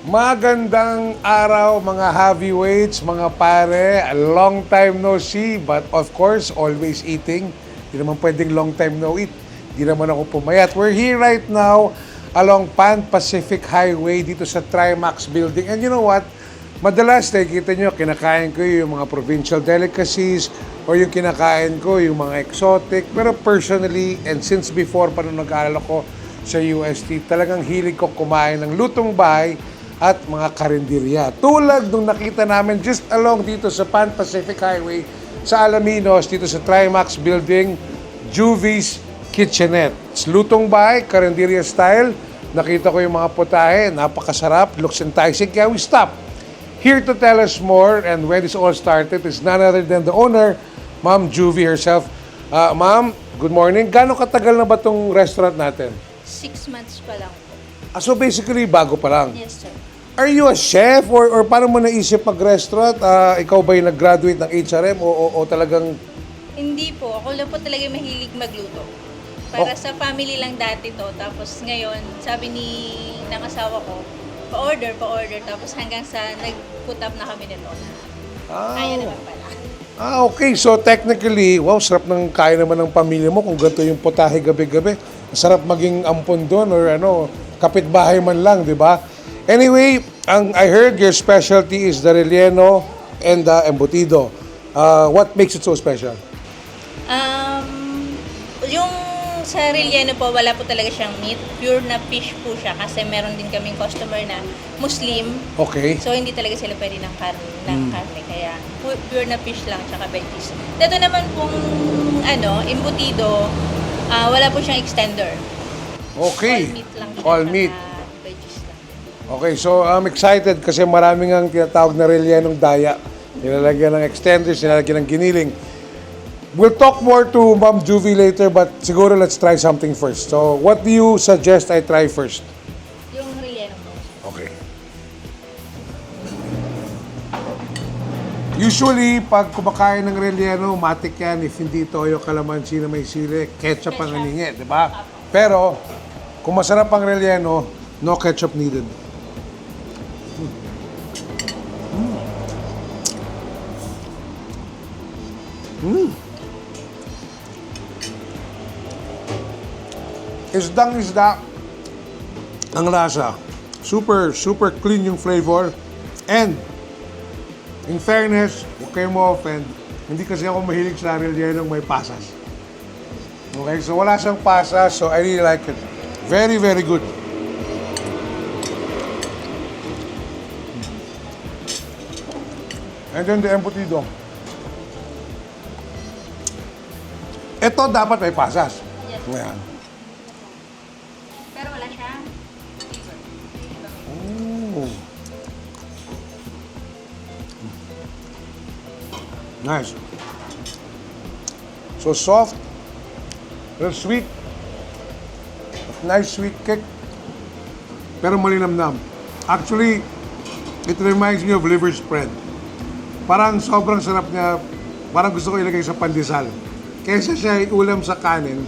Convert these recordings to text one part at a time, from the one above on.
Magandang araw mga heavyweights, mga pare. A long time no see, but of course, always eating. Hindi naman pwedeng long time no eat. Hindi naman ako pumayat. We're here right now along Pan Pacific Highway dito sa Trimax Building. And you know what? Madalas, nakikita nyo, kinakain ko yung mga provincial delicacies or yung kinakain ko yung mga exotic. Pero personally, and since before pa nung nag-aaral ako sa UST, talagang hilig ko kumain ng lutong bahay at mga karinderya. Tulad nung nakita namin just along dito sa Pan Pacific Highway sa Alaminos, dito sa Trimax Building, Juvie's Kitchenette. It's lutong bahay, karinderya style. Nakita ko yung mga putahe, napakasarap, looks enticing, kaya we stop. Here to tell us more and when this all started is none other than the owner, Ma'am Juvie herself. Ma'am, good morning. Gano'ng katagal na ba itong restaurant natin? 6 months pa lang po. So basically, bago pa lang. Yes, sir. Are you a chef or paano mo naisip mag-restaurant? Ikaw ba yung nag-graduate ng HRM o talagang... Hindi po. Ako lang po talaga mahilig magluto. Para sa family lang dati to. Tapos ngayon, sabi ng asawa ko, pa-order. Tapos hanggang sa nag-put up na kami nito. Kaya naman pala. Okay. So technically, wow, sarap ng kaya naman ng pamilya mo kung ganito yung putahe gabi-gabi. Sarap maging ampon doon or kapitbahay man lang, di ba? Anyway, I heard your specialty is the relleno and the embutido. What makes it so special? Yung sa relleno po, wala po talaga siyang meat. Pure na fish po siya kasi meron din kaming customer na Muslim. Okay. So, hindi talaga sila pwede ng karne. Kaya, pure na fish lang, tsaka veggies. Dito naman pong, embutido, wala po siyang extender. Okay. All meat lang siya. All tsaka meat. Veggies lang. Okay, so I'm excited kasi maraming ang tinatawag na rellenong daya. Nilalagyan ng extenders, nilalagyan ng giniling. We'll talk more to Ma'am Juvie later, but siguro let's try something first. So, what do you suggest I try first? Yung relleno po. Okay. Usually, pag kumakain ng relleno, matik yan. If hindi toyo, kalamansi na may sili, ketchup ang aningi, di ba? Pero, kung masarap ang relleno, no ketchup needed. Isdang-isda ang lasa. Super clean yung flavor. And, in fairness, huwag kayo ma-offend, hindi kasi ako mahilig sa rellenong may pasas. Okay, so wala siyang pasas, so I really like it. Very, very good. And then the embutido. Ito dapat may pasas. Yes. Ayan. Pero wala siya. Ooh. Nice. So soft, real sweet, nice sweet kick, pero malinamnam. Actually, it reminds me of liver spread. Parang sobrang sarap niya, parang gusto ko ilagay sa pandesal. Kaysa siya ulam sa kanin,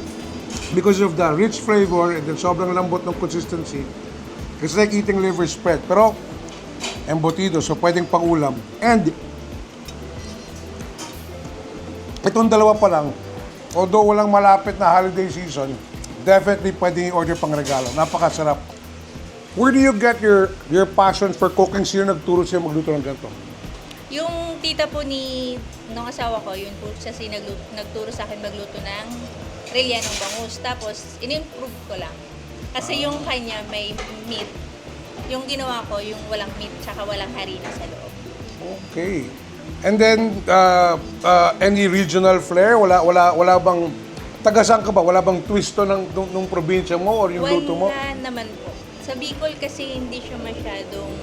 because of the rich flavor and then sobrang lambot ng consistency. It's like eating liver spread. Pero, embutido, so pwedeng pang ulam. And, itong dalawa pa lang, although walang malapit na holiday season, definitely pwedeng i-order pang regalo. Napakasarap. Where do you get your passion for cooking? Sino nagturo sa'yo magluto ng ganito? Yung tita po nung asawa ko, yun po siya nagturo sa akin magluto ng rellenong bangus. Tapos, in-improve ko lang. Kasi yung kanya may meat. Yung ginawa ko, yung walang meat, tsaka walang harina sa loob. Okay. And then, any regional flair? Wala bang, taga-saan ka ba? Wala bang twisto nung probinsya mo or yung luto mo? Wala naman po. Sa Bicol kasi hindi siya masyadong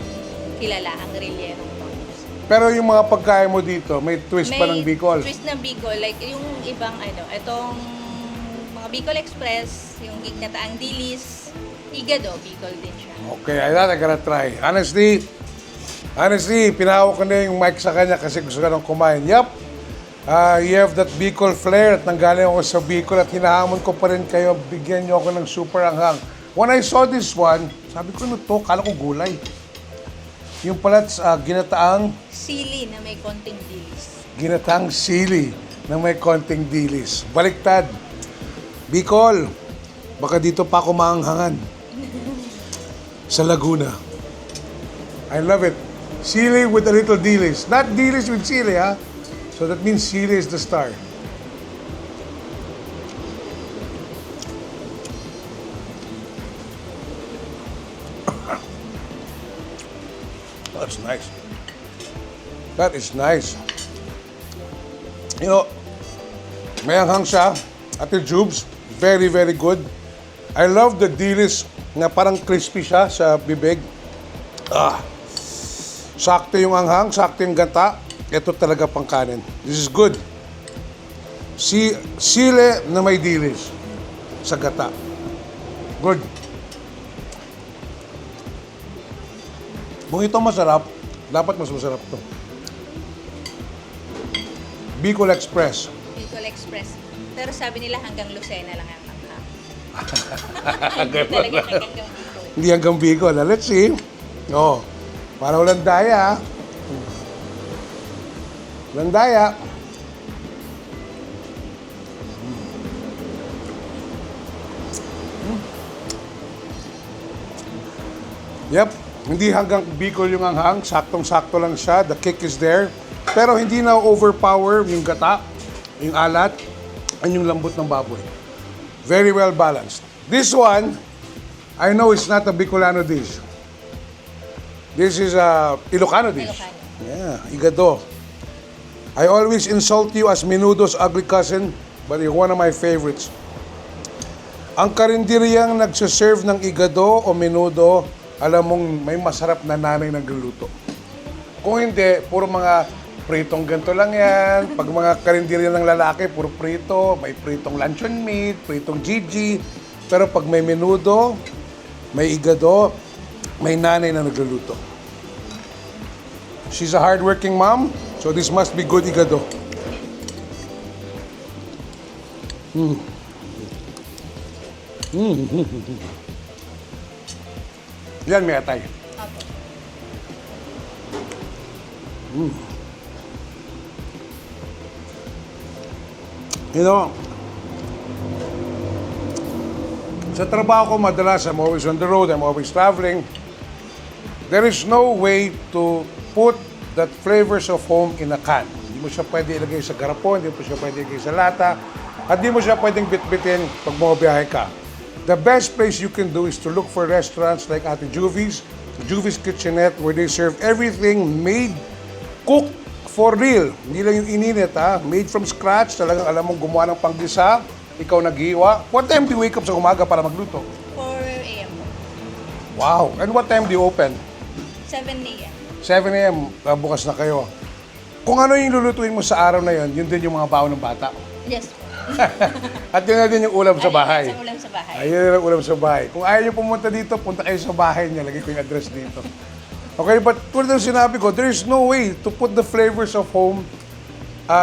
kilala ang rellenong bangus. Pero yung mga pagkain mo dito, may twist pa ng Bicol? May twist ng Bicol. Like yung ibang itong mga Bicol Express, yung gignataang dilis, igado, Bicol din siya. Okay, I gotta try. Honestly, pinahawak ko na yung mic sa kanya kasi gusto ka nang kumain. Yup, you have that Bicol flair at nanggaling ako sa Bicol at hinahamon ko pa rin kayo, bigyan niyo ako ng super anghang. When I saw this one, sabi ko, ano to? Kala ko gulay. Yung pala, ginataang Sili na may konting dilis. ginataang sili na may konting dilis. Baliktad. Bicol, baka dito pa ako maanghangan. Sa Laguna. I love it. Sili with a little dilis. Not dilis with sili, ha? So that means sili is the star. That's nice. That is nice. You know, may anghang siya. Ate Jubes, very, very good. I love the dilis na parang crispy siya sa bibig. Sakto yung anghang, sakto yung gata. Ito talaga pang kanin. This is good. Sile na may dilis sa gata. Good. Kung ito masarap, dapat mas masarap to. Bicol Express. Bicol Express. Pero sabi nila hanggang Lucena lang ang anghang. Ganun Talaga lang. hanggang Bicol. Hindi hanggang Bicol. Let's see. Oh, para walang daya. Walang daya. Yep, hindi hanggang Bicol yung anghang. Saktong-sakto lang siya. The kick is there. Pero hindi na overpower yung gata, yung alat, and yung lambot ng baboy. Very well balanced. This one, I know it's not a Bicolano dish. This is a Ilocano dish. Ilocano. Yeah, igado. I always insult you as Menudo's ugly cousin, but you're one of my favorites. Ang karinderyang nagsaserve ng igado o menudo, alam mong may masarap na nanay nagluluto. Kung hindi, puro mga pritong ganito lang yan. Pag mga karinderya ng lalaki, puro prito. May pritong luncheon meat, pritong Gigi. Pero pag may menudo, may igado, may nanay na nagluluto. She's a hardworking mom, so this must be good igado. Yan, may atay. Opo. You know, sa trabaho ko madalas, I'm always on the road, I'm always traveling. There is no way to put that flavors of home in a can. Hindi mo siya pwede ilagay sa garapon, hindi mo siya pwede ilagay sa lata, at hindi mo siya pwedeng bitbitin pag bumabiyahe ka. The best place you can do is to look for restaurants like Ate Juvie's, Juvie's Kitchenette, where they serve everything made, cooked for real. Hindi lang yung ininit, ha? Made from scratch, talagang alam mong gumawa ng panggisa, ikaw naghiwa. What time do you wake up sa umaga para magluto? 4 a.m. po. Wow! And what time do you open? 7 a.m. 7 a.m. Bukas na kayo. Kung ano yung lulutuin mo sa araw na yon, yun din yung mga baon ng bata. Yes po. At yun na din yung ulam sa bahay. Sa ulam sa bahay. Ayun ang ulam sa bahay. Kung ayaw nyo pumunta dito, punta kayo sa bahay niya. Lagay ko yung address dito. Okay, but tulad ng sinabi ko, there is no way to put the flavors of home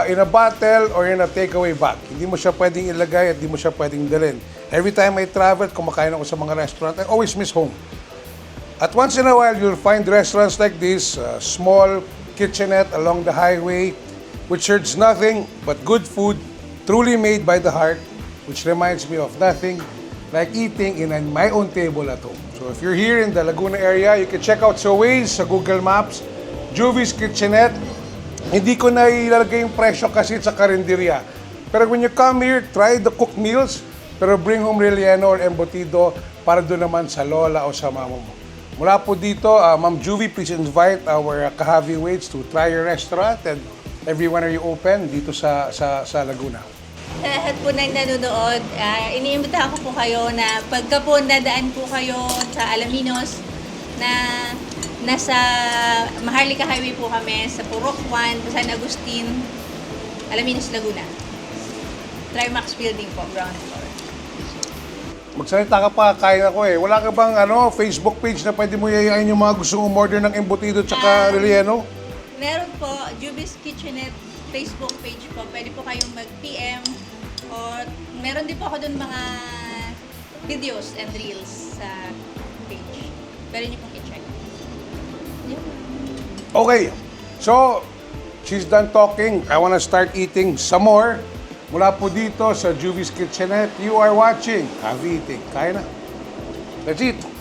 in a bottle or in a takeaway bag. Hindi mo siya pwedeng ilagay at hindi mo siya pwedeng dalhin. Every time I travel, kumakain ako sa mga restaurant, I always miss home. At once in a while, you'll find restaurants like this, small kitchenette along the highway, which serves nothing but good food, truly made by the heart, which reminds me of nothing like eating in my own table at home. So if you're here in the Laguna area, you can check out sa Waze, sa Google Maps, Juvie's Kitchenette. Hindi ko na ilalagay yung presyo kasi sa karinderya. Pero when you come here, try the cooked meals, pero bring home relleno or embutido para doon naman sa lola o sa mama mo. Mula po dito, Ma'am Juvie, please invite our ka-heavyweights to try your restaurant and everyone are you open dito sa Laguna. Sa lahat po ng nanonood, iniimbitahan ko po kayo na pagka po nadaan po kayo sa Alaminos na nasa Maharlika Highway po kami sa Purok 1, San Agustin, Alaminos, Laguna. Trimax Building po, ground floor. Magsalita ka pa, kain ako eh. Wala ka bang Facebook page na pwede mo yayain yung mga gustong umorder ng embutido tsaka relleno? Meron po, Juvie's Kitchenette Facebook page po. Pwede po kayong mag-PM or meron din po ako doon mga videos and reels sa page. Pwede niyo pong i-check. Yun. Okay, so she's done talking. I wanna start eating some more. Mula po dito sa Juvie's Kitchenette, you are watching Happy Eating. Kaya na. Let's eat.